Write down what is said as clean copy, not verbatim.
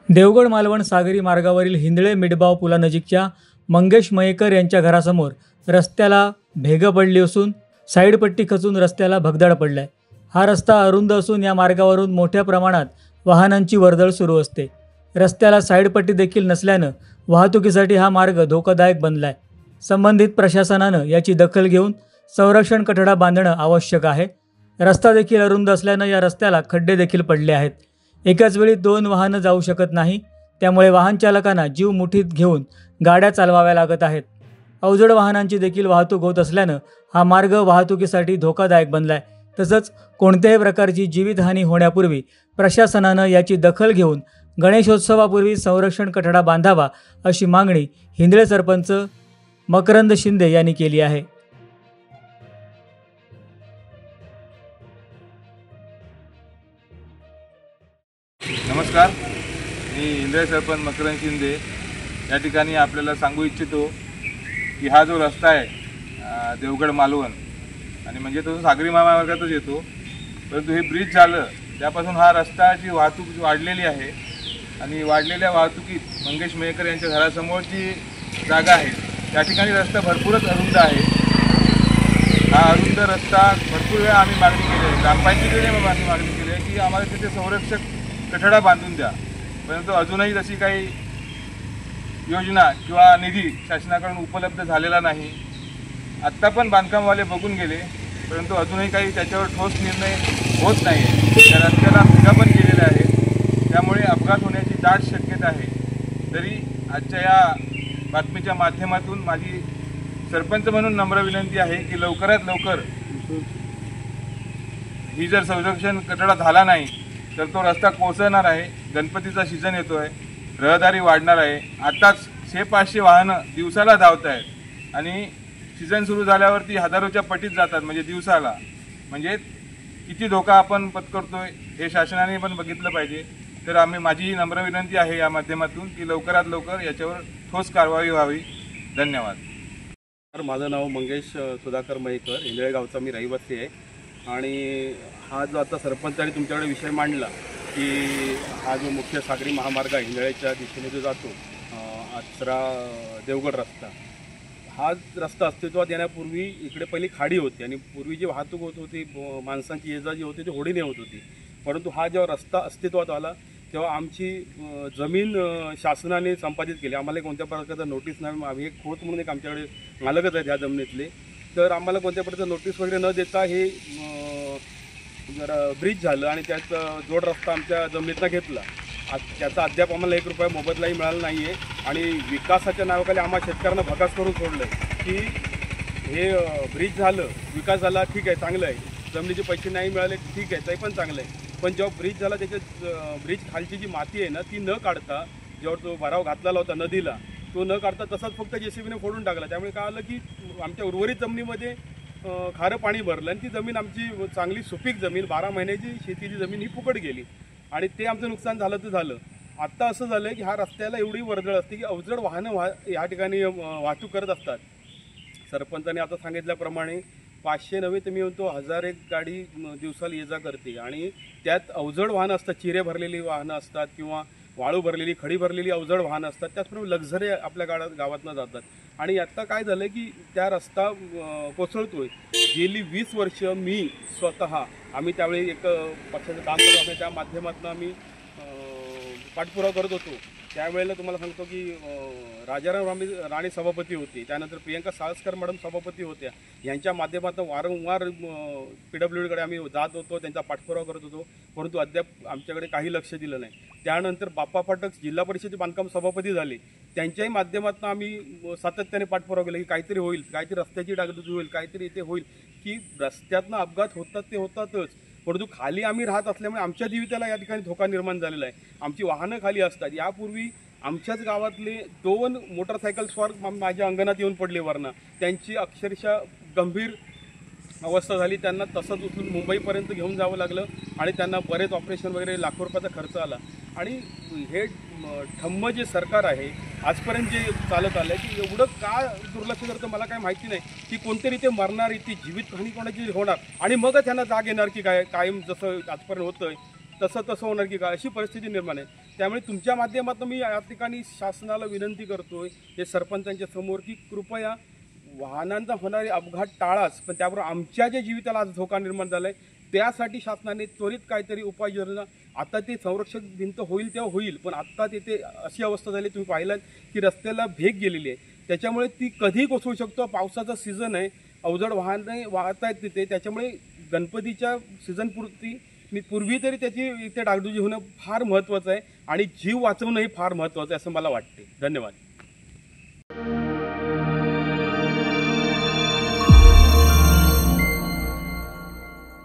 देवगड मालवण सागरी मार्गावरील हिंदळे मिडबाव पुलानजीकच्या मंगेश मयेकर यांच्या घरासमोर रस्त्याला भेग पडली असून साईडपट्टी खचून रस्त्याला भगदाड पडलाय। हा रस्ता अरुंद असून या मार्गावरून मोठ्या प्रमाणात वाहनांची वर्दळ सुरू असते। रस्त्याला साईडपट्टी देखील नसल्यानं वाहतुकीसाठी हा मार्ग धोकादायक बनलाय। संबंधित प्रशासनानं याची दखल घेऊन संरक्षण कठडा बांधणं आवश्यक आहे। रस्ता देखील अरुंद असल्यानं या रस्त्याला खड्डे देखील पडले आहेत। एकाच वेळी 2 वाहनं जाऊ शकत नाही, त्यामुळे वाहन चालकांना जीव मुठीत घेऊन गाड्या चालवाव्या लागत आहेत। अवजड वाहनांची देखील वाहतूक होत असल्यानं हा मार्ग वाहतुकीसाठी धोकादायक बनलाय। तसंच कोणत्याही प्रकारची जीवितहानी होण्यापूर्वी प्रशासनानं याची दखल घेऊन गणेशोत्सवापूर्वी संरक्षण कठडा बांधावा अशी मागणी हिंदळे सरपंच मकरंद शिंदे यांनी केली आहे। नमस्कार, मी हिंदळे सरपंच मकरंद शिंदे या ठिकाणी आपल्याला सांगू इच्छितो की हा जो रस्ता आहे देवगड मालवण आणि म्हणजे तो सागरी महामार्गातच येतो, परंतु हे ब्रिज झालं त्यापासून हा रस्त्याची वाहतूक वाढलेली आहे आणि वाढलेल्या वाहतुकीत मंगेश मयेकर यांच्या घरासमोरची जागा आहे त्या ठिकाणी रस्ता भरपूरच अरुंद आहे। हा अरुंद रस्ता भरपूर वेळा आम्ही मागणी केली आहे, ग्रामपंचायतीकडे मागणी केली आहे की आम्हाला तिथे संरक्षक कठडा बांधून द्या, परंतु अजूनही तशी काही योजना किंवा निधी शासनाकडून उपलब्ध झालेला नाही। आत्ता पण बांधकामवाले बघून गेले, परंतु अजूनही काही त्याच्यावर ठोस निर्णय होत नाही। त्या रस्त्याला भेगा पण केलेल्या आहेत, त्यामुळे अपघात होण्याची दाट शक्यता आहे। तरी आजच्या या बातमीच्या माध्यमातून माझी सरपंच म्हणून नम्र विनंती आहे की लवकरात लवकर ही जर संरक्षण कठडा झाला नाही तर तो रस्ता कोसळणार आहे। गणपतीचा सीझन येतो आहे, रहदारी वाढणार आहे। आताच 600-500 वाहनं दिवसाला धावत आहेत आणि सीझन सुरू झाल्यावरती हजारोच्या पटीत जातात, म्हणजे दिवसाला। म्हणजे किती धोका आपण पत्करतोय हे शासनाने पण बघितलं पाहिजे। तर माझी नम्र विनंती आहे या माध्यमातून की लवकरात लवकर याच्यावर ठोस कारवाई व्हावी। धन्यवाद। माझं नाव मंगेश सुधाकर मयेकर, हिंदळे गावचा मी रहिवासी आहे आणि हा जो आता सरपंचाने तुमच्याकडे विषय मांडला की हा जो मुख्य सागरी महामार्ग आहे हिंदळेच्या दिशेने जो जातो आचरा देवगड रस्ता, हा रस्ता अस्तित्वात येण्यापूर्वी इकडे पहिली खाडी होती आणि पूर्वी जी वाहतूक होत होती माणसांची ये जा जी होती ती होडीने होत होती। परंतु हा जेव्हा रस्ता अस्तित्वात आला तेव्हा आमची जमीन शासनाने संपादित केली। आम्हाला कोणत्या प्रकारचं नोटीस नाही, आम्ही एक खोत म्हणून एक आमच्याकडे मालकच आहेत ह्या जमिनीतले, तर आम्हाला कोणत्या प्रकारचं नोटीस वगैरे न देता हे जरा ब्रिज झालं आणि त्यात जोड रस्ता आमच्या जमिनीतनं घेतला। त्याचा अद्याप आम्हाला 1 रुपया मोबदलाही मिळाला नाही आहे आणि विकासाच्या नावाखाली आम्हाला शेतकऱ्यांना भकास करून सोडलं की हे ब्रिज झालं, विकास झाला, ठीक आहे, चांगलं आहे, जमिनीचे पैसे नाही मिळाले, ठीक आहे, ते पण चांगलं आहे, पण जेव्हा ब्रिज झाला त्याच्या ब्रिज खालची जी माती आहे ना ती न काढता जेव्हा तो भराव घातलेला होता नदीला तो न काढता तसाच फक्त JCBने फोडून टाकला। त्यामुळे काय आलं की आमच्या उर्वरित जमिनीमध्ये खारं पाणी भरलं आणि ती जमीन आमची चांगली सुपीक जमीन 12 महिन्याची शेतीची जमीन ही फुकट गेली आणि ते आमचं नुकसान झालं तर झालं। आत्ता असं झालं की ह्या रस्त्याला एवढी वर्दळ असते की अवजड वाहनं या ठिकाणी वाहतूक करत असतात। सरपंचाने आता सांगितल्याप्रमाणे 500 नव्हे तर मी म्हणतो 1001 गाडी दिवसाला ये जा करते आणि त्यात अवजड वाहनं असतात, चिरे भरलेली वाहनं असतात किंवा वाळू भरलेली खडी भरलेली अवजड वाहनं असतात, त्याचप्रमाणे लक्झरी आपल्या गावातनं जातात। आणि आत्ता काय झालं की त्या रस्ता कोसळतोय। गेली 20 वर्ष मी स्वतः आम्ही त्यावेळी एक पक्षाचं काम करत होतो, त्या माध्यमातून आम्ही पाठपुरावा करत होतो। त्यावेळेला तुम्हाला सांगतो की राजाराम राणे सभापती होते, त्यानंतर प्रियंका साळस्कर मॅडम सभापती होत्या, यांच्या माध्यमातून वारंवार PWDकडे आम्ही जात होतो, त्यांचा पाठपुरावा करत होतो, परंतु अद्याप आमच्याकडे काही लक्ष दिलं नाही। त्यानंतर बाप्पा फाटक जिल्हा परिषदेचे बांधकाम सभापती झाले, त्यांच्याही माध्यमातून आम्ही सातत्याने पाठपुरावा केला की काहीतरी होईल, काहीतरी रस्त्याची डागडुजी होईल, काहीतरी इथे होईल, की रस्त्यातनं अपघात होतात ते होतातच, परंतु खाली आम्ही राहत असल्यामुळे आमच्या जीविताला या ठिकाणी धोका निर्माण झालेला आहे। आमची वाहनं खाली असतात। यापूर्वी आमच्याच गावातले 2 मोटरसायकल स्वार माझ्या अंगणात येऊन पडले वरनं, त्यांची अक्षरशः गंभीर अवस्था झाली, त्यांना तसंच उचलून मुंबईपर्यंत घेऊन जावं लागलं आणि त्यांना बरेच ऑपरेशन वगैरे लाखो रुपयाचा खर्च आला। आणि हे ठम्म जे सरकार आहे आजपर्यंत जे चालत आलं की एवढं का दुर्लक्ष करतं मला काय माहिती नाही, की कोणतरी ते मरणार, ती जीवितहानी कोणाची होणार आणि मगच त्यांना जाग येणार की काय कायम जसं आजपर्यंत होतं तसं होणार की काय अशी परिस्थिती निर्माण आहे. त्यामुळे तुमच्या माध्यमातून मी या ठिकाणी शासनाला विनंती करतोय हे सरपंचांच्या समोर की कृपया वाहनांचा होणारे अपघात टाळाच, पण त्याबरोबर आमच्या ज्या जीविताला आज धोका निर्माण झाला आहे त्यासाठी शासनाने त्वरित काहीतरी उपाययोजना, आता ते संरक्षक भिंत होईल तेव्हा होईल, पण आत्ता तिथे अशी अवस्था झाली तुम्ही पाहिलात की रस्त्याला भेग गेलेली आहे. त्याच्यामुळे ती कधी कोसळू शकतो. पावसाचा सीझन आहे, अवजड वाहने वाहत आहेत तिथे, त्याच्यामुळे गणपतीच्या सीझनपुरती पूर्वी तरी त्याची इथे डागडुजी होणं फार महत्त्वाचं आहे आणि जीव वाचवणंही फार महत्त्वाचं आहे असं मला वाटते. धन्यवाद.